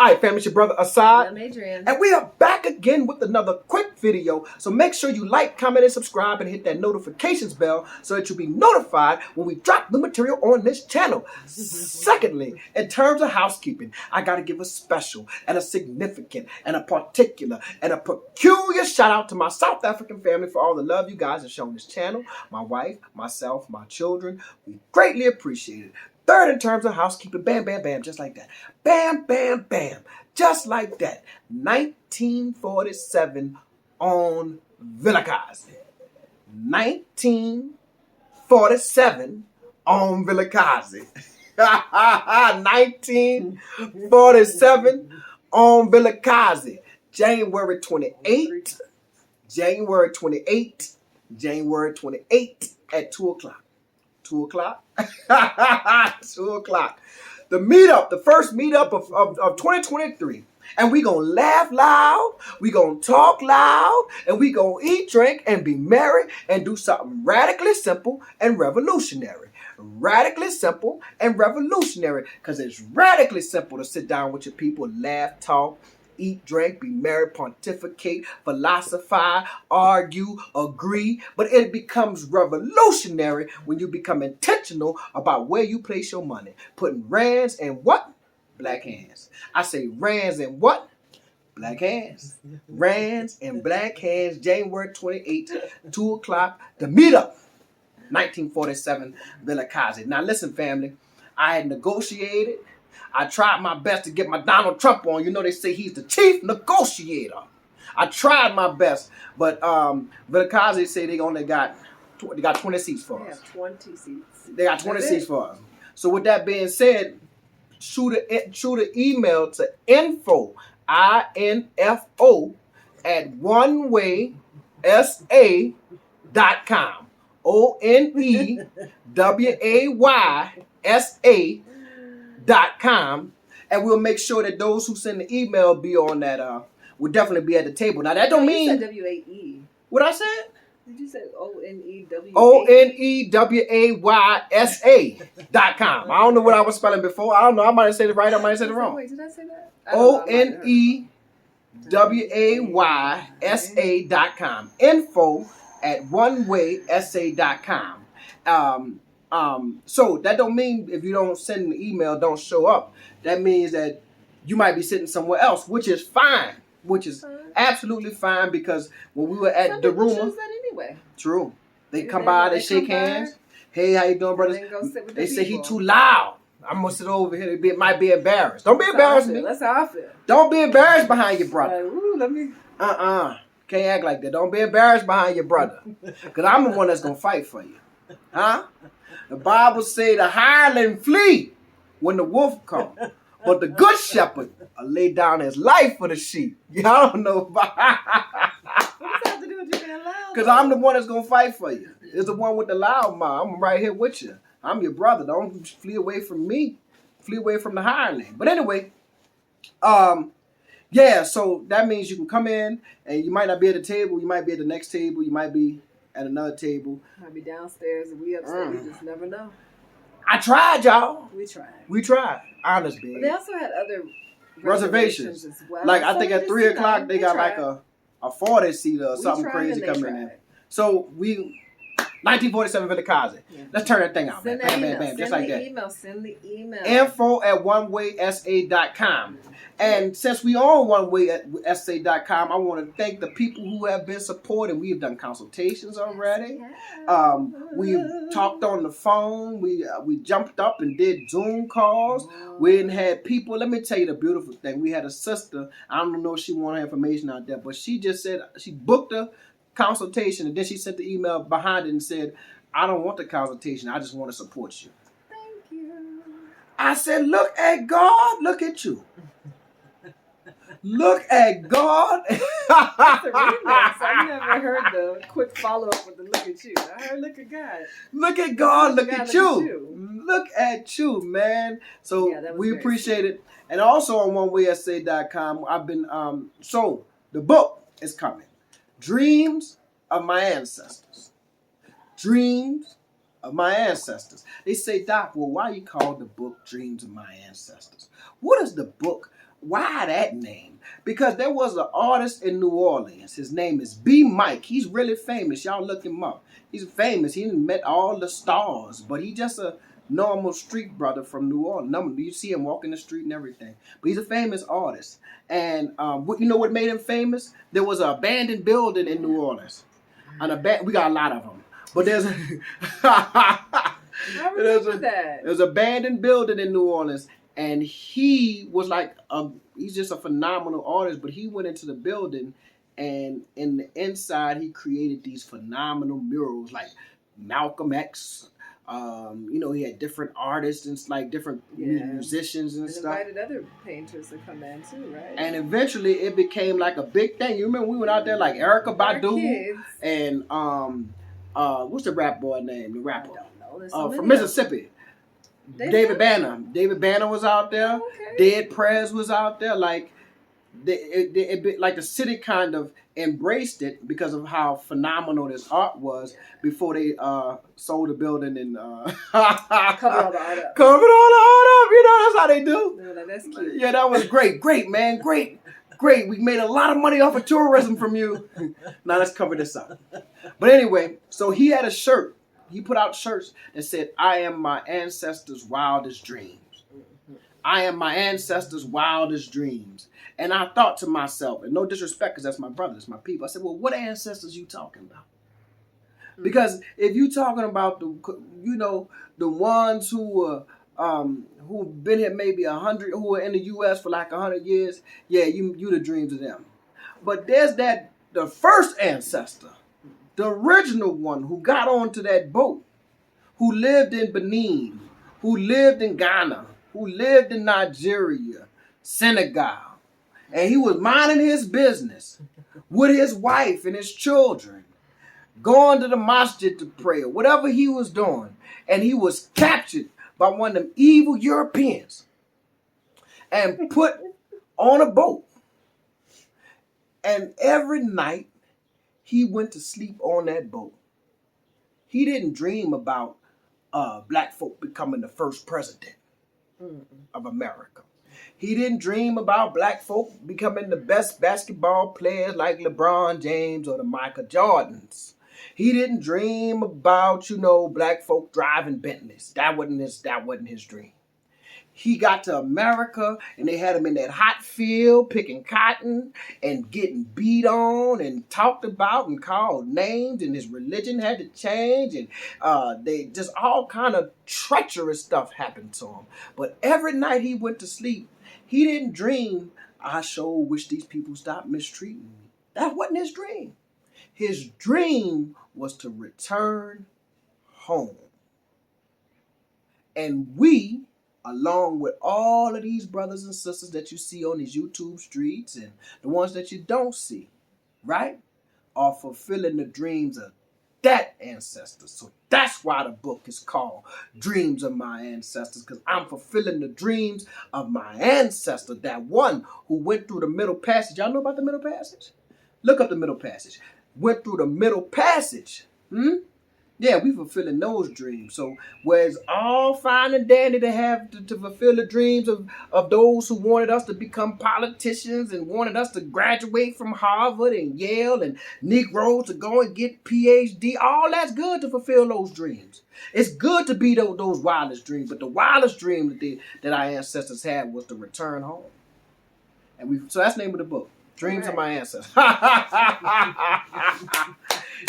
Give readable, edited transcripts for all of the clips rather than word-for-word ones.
All right, family, it's your brother Asad. I'm Adrian. And we are back again with another quick video. So make sure you like, comment, and subscribe and hit that notifications bell so that you'll be notified when we drop new material on this channel. Secondly, in terms of housekeeping, I got to give a special and a significant and a particular and a peculiar shout out to my South African family for all the love you guys have shown this channel. My wife, myself, my children. We greatly appreciate it. Third, in terms of housekeeping, bam, bam, bam, just like that. Bam, bam, bam, just like that. 1947 on Vilakazi. 1947 on Vilakazi. 1947 on Vilakazi. January 28th at 2 o'clock. 2 o'clock. 2 o'clock. The meetup, the first meetup of 2023. And we gonna laugh loud, we gonna talk loud, and we gonna eat, drink, and be merry, and do something radically simple and revolutionary. Radically simple and revolutionary. Because it's radically simple to sit down with your people, laugh, talk, eat, drink, be merry, pontificate, philosophize, argue, agree. But it becomes revolutionary when you become intentional about where you place your money. Putting rands in what? Black hands. I say rands in what? Black hands. Rands in black hands. January 28th, 2 o'clock. The meetup. 1947 Vilakazi. Now listen, family. I had negotiated. I tried my best to get my Donald Trump on. You know they say he's the chief negotiator. I tried my best, but Vilakazi say they only got 20 seats for us. They have 20 seats. They got 20 seats for us. So with that being said, shoot an email to info at onewaysa.com. onewaysa.com, and we'll make sure that those who send the email be on that. Will definitely be at the table. Now that don't mean. You said W-A-E. What I said? Did you say O-N-E-W-A? onewaysa.com. I don't know what I was spelling before. I don't know. I might have said it right. I might have said it wrong. Wait, did I say that? onewaysa.com. Info at onewaysa.com. So that don't mean if you don't send an email, don't show up. That means that you might be sitting somewhere else, which is fine. Which is absolutely fine, because when we were at the room, choose that anyway. True. They come by, they shake hands. Hey, how you doing, brothers? They say he too loud. I'm gonna sit over here. They might be embarrassed. Don't be embarrassed. That's how I feel. Don't be embarrassed behind your brother. Like, ooh, let me. Can't act like that. Don't be embarrassed behind your brother, because I'm the one that's gonna fight for you. Huh? The Bible say the hireling flee when the wolf comes. But the good shepherd lay down his life for the sheep. Y'all don't know about What's that have to do with you being loud? because I'm the one that's going to fight for you. It's the one with the loud mouth. I'm right here with you. I'm your brother. Don't flee away from me. Flee away from the hireling. But anyway, yeah, so that means you can come in and you might not be at the table. You might be at the next table. You might be at another table. Might be downstairs and we upstairs. You just never know. I tried, y'all. We tried. Honest, baby. But they also had other reservations as well. Like, I So think we at just, 3 o'clock, they got tried. like a 40-seater or We something tried crazy and they coming in. tried. So, 1947 Vilakazi. Yeah. Let's turn that thing out. Send Bam, that bam, email. bam, just like that. Send the email. Info at onewaysa.com. And since we on onewaysa.com, I want to thank the people who have been supporting. We have done consultations already. We've talked on the phone. We jumped up and did Zoom calls. We didn't had people. Let me tell you the beautiful thing. We had a sister. I don't know if she wanted information out there, but she just said she booked a consultation, and then she sent the email behind it and said, I don't want the consultation. I just want to support you. Thank you. I said, look at God. Look at you. Look at God. That's a remix. I never heard the quick follow-up with the look at you. I heard look at God. Look at God. Look at you. Look at you. Look at you, man. So Yeah, we appreciate it. And also on onewaysa.com, I've been, so the book is coming. Dreams of My Ancestors. Dreams of My Ancestors. They say, Doc, well, why you call the book Dreams of My Ancestors? What is the book Why that name? Because there was an artist in New Orleans. His name is B. Mike. He's really famous. Y'all look him up. He's famous. He met all the stars, but he just a normal street brother from New Orleans. You see him walking the street and everything. But he's a famous artist. And you know what made him famous? There was an abandoned building in New Orleans. We got a lot of them. But there's there's an abandoned building in New Orleans. And he was like, he's just a phenomenal artist, but he went into the building and in the inside, he created these phenomenal murals like Malcolm X. He had different artists and like different musicians and stuff. Invited other painters to come in too, right? And eventually it became like a big thing. You remember we went out there like Erykah Badu and what's the rap boy name? The rapper. I don't know. From Mississippi. David Banner. David Banner was out there. Okay. Dead Prez was out there. Like, like the city kind of embraced it because of how phenomenal this art was before they sold the building and covered all the art up. You know, that's how they do. No, that's cute. Yeah, that was great. Great, man. Great. We made a lot of money off of tourism from you. Now let's cover this up. But anyway, so he had a shirt. He put out shirts that said, "I am my ancestors' wildest dreams. I am my ancestors' wildest dreams." And I thought to myself, and no disrespect, because that's my brothers, my people. I said, well, what ancestors you talking about? Because if you talking about the ones who who've been here maybe 100, who were in the U.S. for like 100 years, yeah, you the dreams of them. But there's the first ancestor. The original one who got onto that boat, who lived in Benin, who lived in Ghana, who lived in Nigeria, Senegal, and he was minding his business with his wife and his children, going to the masjid to pray, or whatever he was doing, and he was captured by one of them evil Europeans and put on a boat. And every night, he went to sleep on that boat. He didn't dream about black folk becoming the first president of America. He didn't dream about black folk becoming the best basketball players like LeBron James or the Michael Jordans. He didn't dream about, black folk driving Bentleys. That wasn't his dream. He got to America and they had him in that hot field picking cotton and getting beat on and talked about and called names, and his religion had to change, and they just all kind of treacherous stuff happened to him. But every night he went to sleep, he didn't dream, I sure wish these people stopped mistreating me. That wasn't his dream. His dream was to return home. And we, along with all of these brothers and sisters that you see on these YouTube streets and the ones that you don't see, right, are fulfilling the dreams of that ancestor. So that's why the book is called Dreams of My Ancestors, because I'm fulfilling the dreams of my ancestor, that one who went through the Middle Passage. Y'all know about the Middle Passage? Look up the Middle Passage. Went through the Middle Passage. Yeah, we fulfilling those dreams. So where it's all fine and dandy to have to fulfill the dreams of those who wanted us to become politicians and wanted us to graduate from Harvard and Yale and Negroes to go and get PhD, all that's good to fulfill those dreams. It's good to be those wildest dreams, but the wildest dream that our ancestors had was to return home. And so that's the name of the book. Dreams of My Ancestors.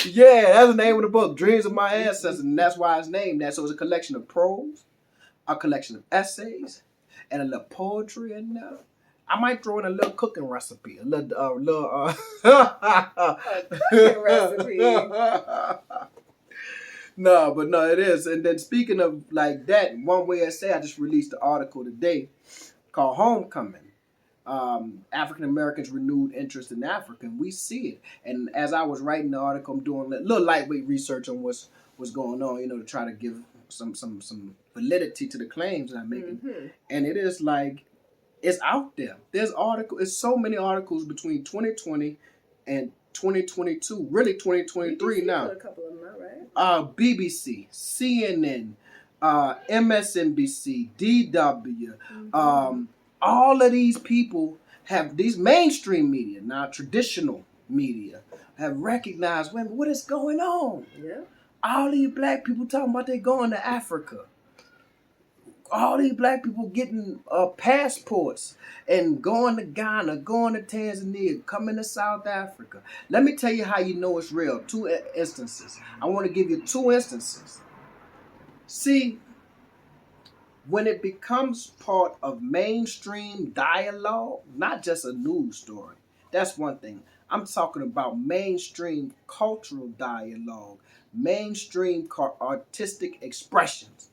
Yeah, that's the name of the book, Dreams of My Ancestors, and that's why it's named that. So it's a collection of prose, a collection of essays, and a little poetry in there. I might throw in a little cooking recipe, a little cooking recipe. No, it is. And then speaking of like that, one way I say, I just released an article today called Homecoming. African Americans renewed interest in Africa, and we see it. And as I was writing the article, I'm doing a little lightweight research on what's going on, to try to give some validity to the claims that I'm making. Mm-hmm. And it is like, it's out there. It's so many articles between 2020 and 2022, really 2023 BBC now. Put a couple of them out, right? BBC, CNN, MSNBC, DW, all of these people have these mainstream media, now traditional media, have recognized, wait, what is going on? Yeah. All these black people talking about they going to Africa. All these black people getting passports and going to Ghana, going to Tanzania, coming to South Africa. Let me tell you how you know it's real. Two instances. I want to give you two instances. See, when it becomes part of mainstream dialogue, not just a news story, that's one thing. I'm talking about mainstream cultural dialogue, mainstream artistic expressions.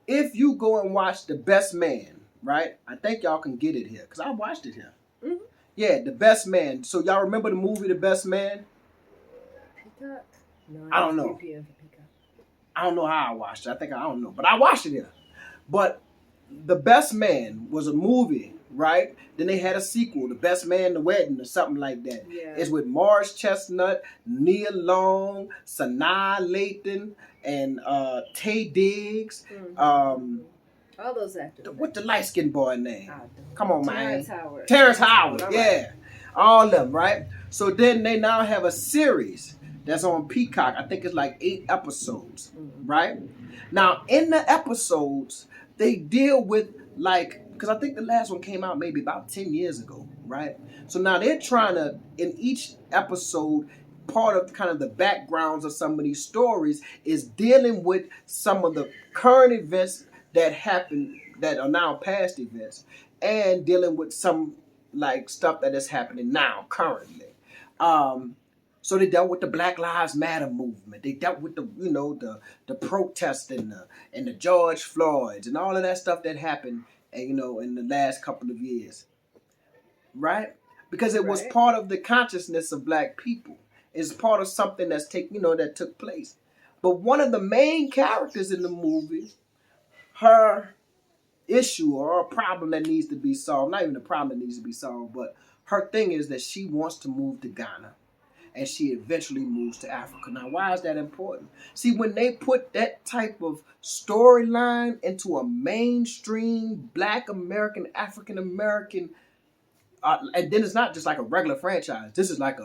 If you go and watch The Best Man, right? I think y'all can get it here because I watched it here. Mm-hmm. Yeah, The Best Man. So y'all remember the movie The Best Man? Peacock? No, I don't know. VPN for Peacock. I don't know how I watched it. I don't know, but I watched it here. But The Best Man was a movie, right? Then they had a sequel, The Best Man, The Wedding, or something like that. Yeah. It's with Morris Chestnut, Nia Long, Sanaa Lathan, and Taye Diggs. Mm-hmm. All those actors. What the light skinned boy name? Come on, Terrence man. Howard. Terrence Howard, All yeah. right. All of them, right? So then they now have a series that's on Peacock. I think it's like 8 episodes, right? Now, in the episodes, they deal with because I think the last one came out maybe about 10 years ago, right? So now they're trying to, in each episode, part of kind of the backgrounds of some of these stories is dealing with some of the current events that happened that are now past events and dealing with some stuff that is happening now currently. So they dealt with the Black Lives Matter movement. They dealt with the protest and the George Floyds and all of that stuff that happened in the last couple of years, right? Because it was part of the consciousness of black people. It's part of something that took place. But one of the main characters in the movie, her issue or a problem that needs to be solved, not even a problem that needs to be solved, but her thing is that she wants to move to Ghana. And she eventually moves to Africa. Now, why is that important? See, when they put that type of storyline into a mainstream Black American, African American, and then it's not just like a regular franchise. This is like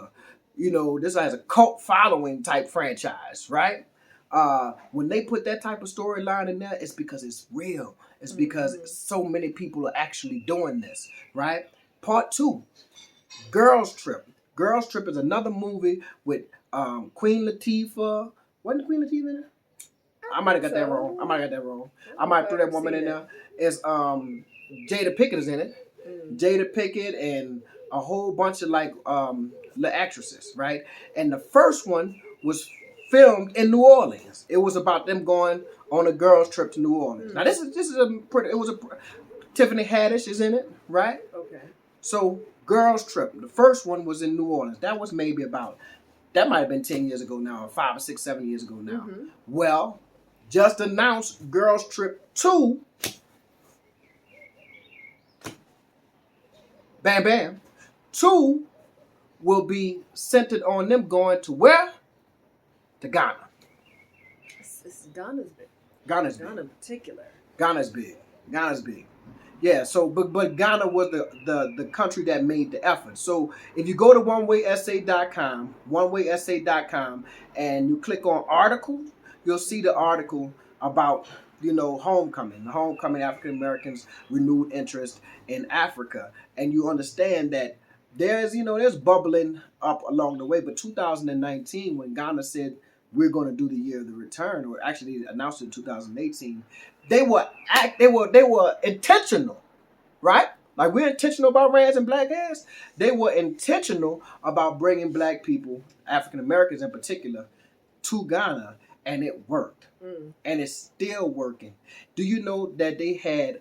this has a cult following type franchise, right? When they put that type of storyline in there, it's because it's real. It's because so many people are actually doing this, right? Part 2, Girls Trip. Girls Trip is another movie with Queen Latifah. Wasn't Queen Latifah in it? I might have got that wrong. I might throw that woman in there. It's Jada Pinkett is in it. Jada Pinkett and a whole bunch of the actresses, right? And the first one was filmed in New Orleans. It was about them going on a girls trip to New Orleans. Now this is Tiffany Haddish is in it, right? Okay. So Girls Trip. The first one was in New Orleans. That was maybe that might have been 10 years ago now, or 5 or 6, 7 years ago now. Mm-hmm. Well, just announced Girls Trip 2. Bam, bam. 2 will be centered on them going to where? To Ghana. Ghana's big. Ghana's big. Ghana in particular. Ghana's big. Yeah, so but Ghana was the country that made the effort. So if you go to onewaysa.com, and you click on articles, you'll see the article about homecoming, the homecoming African Americans renewed interest in Africa, and you understand that there's bubbling up along the way. But 2019, when Ghana said we're going to do the year of the return, or actually announced it in 2018. They were intentional, right? Like we're intentional about raising black heads. They were intentional about bringing black people, African Americans in particular, to Ghana, and it worked. And it's still working. Do you know that they had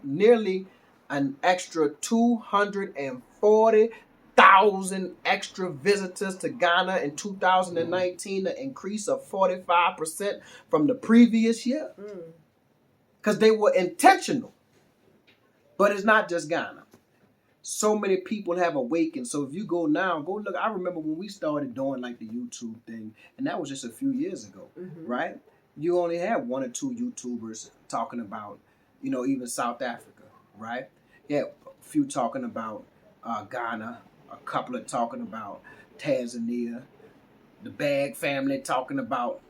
nearly an extra 240,000 extra visitors to Ghana in 2019, an increase of 45% from the previous year? Because they were intentional. But it's not just Ghana. So many people have awakened. So if you go look. I remember when we started doing the YouTube thing, and that was just a few years ago, right? You only had 1 or 2 YouTubers talking about You know, even South Africa, right? Yeah, a few talking about Ghana, a couple are talking about Tanzania, the Bag family talking about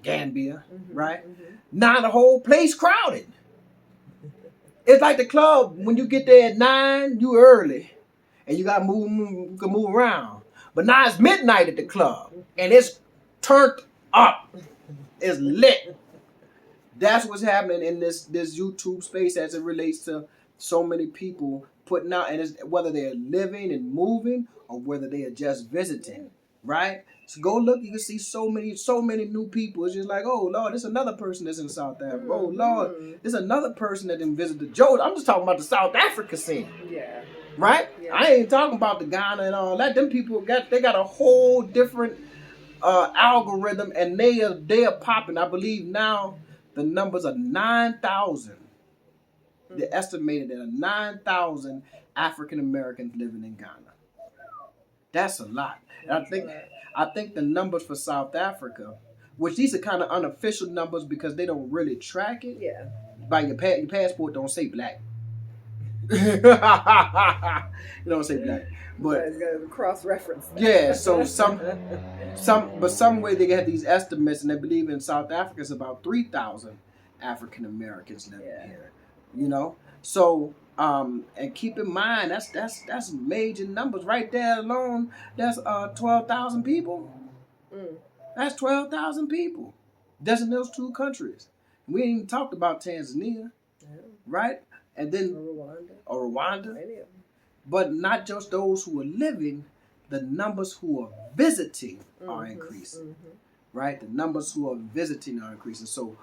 Gambia, right? Now the whole place crowded. It's like the club, when you get there at 9, you early. And you got to you can move around. But now it's midnight at the club. And it's turned up. It's lit. That's what's happening in this YouTube space as it relates to so many people putting out, and it's, whether they're living and moving or whether they are just visiting, right? So go look, you can see so many new people. It's just like, oh Lord, there's another person that's in South Africa. Oh Lord, there's another person that didn't visit the Joe. I'm just talking about the South Africa scene. Yeah. Right? Yeah. I ain't talking about the Ghana and all that. Them people got a whole different algorithm, and they are popping. I believe now the numbers are 9,000. They're estimated there are 9,000 African Americans living in Ghana. That's a lot. And I think the numbers for South Africa, which these are kind of unofficial numbers because they don't really track it. Yeah. By your passport don't say black. You don't say black, but it's got to cross-reference that. Yeah. So some way they get these estimates, and they believe in South Africa it's about 3,000 African Americans living here. You know, so and keep in mind that's major numbers right there alone. That's 12,000 people. That's 12,000 people. Just in those two countries. We ain't even talked about Tanzania, right? And then Rwanda. But not just those who are living, the numbers who are visiting are increasing, right? The numbers who are visiting are increasing. So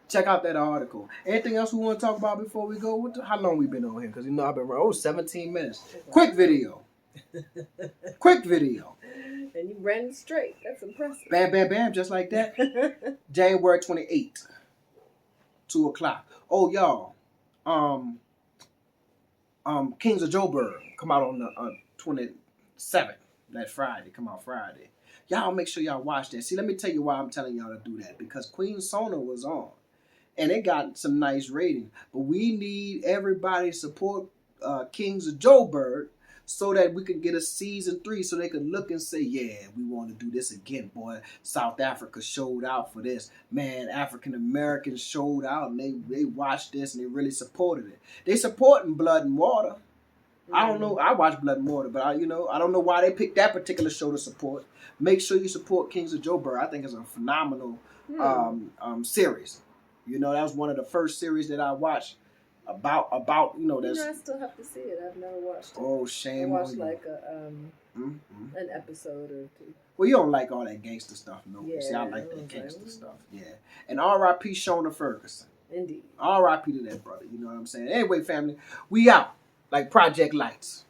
check out that article. Anything else we want to talk about before we go? How long we been on here? Because you know I've been around 17 minutes. Quick video. Quick video. And you ran straight. That's impressive. Bam, bam, bam, just like that. January 28th, 2 o'clock. Oh, y'all. Kings of Joburg come out on the 27th. That Friday. Come out Friday. Y'all make sure y'all watch that. See, let me tell you why I'm telling y'all to do that. Because Queen Sona was on. And it got some nice ratings. But we need everybody to support Kings of Joburg so that we can get a season 3 so they can look and say, yeah, we want to do this again, boy. South Africa showed out for this. Man, African Americans showed out and they watched this and they really supported it. They supporting Blood and Water. I don't know. I watch Blood and Water, but I don't know why they picked that particular show to support. Make sure you support Kings of Joburg. I think it's a phenomenal series. You know, that was one of the first series that I watched about there's. I still have to see it. I've never watched it. Oh, shame I watched on you. like an episode or 2. Well, you don't like all that gangster stuff, no. Yeah, See, I like that gangster stuff. Yeah. And R.I.P. Shona Ferguson. Indeed. R.I.P. to that brother. You know what I'm saying? Anyway, family, we out like Project Lights.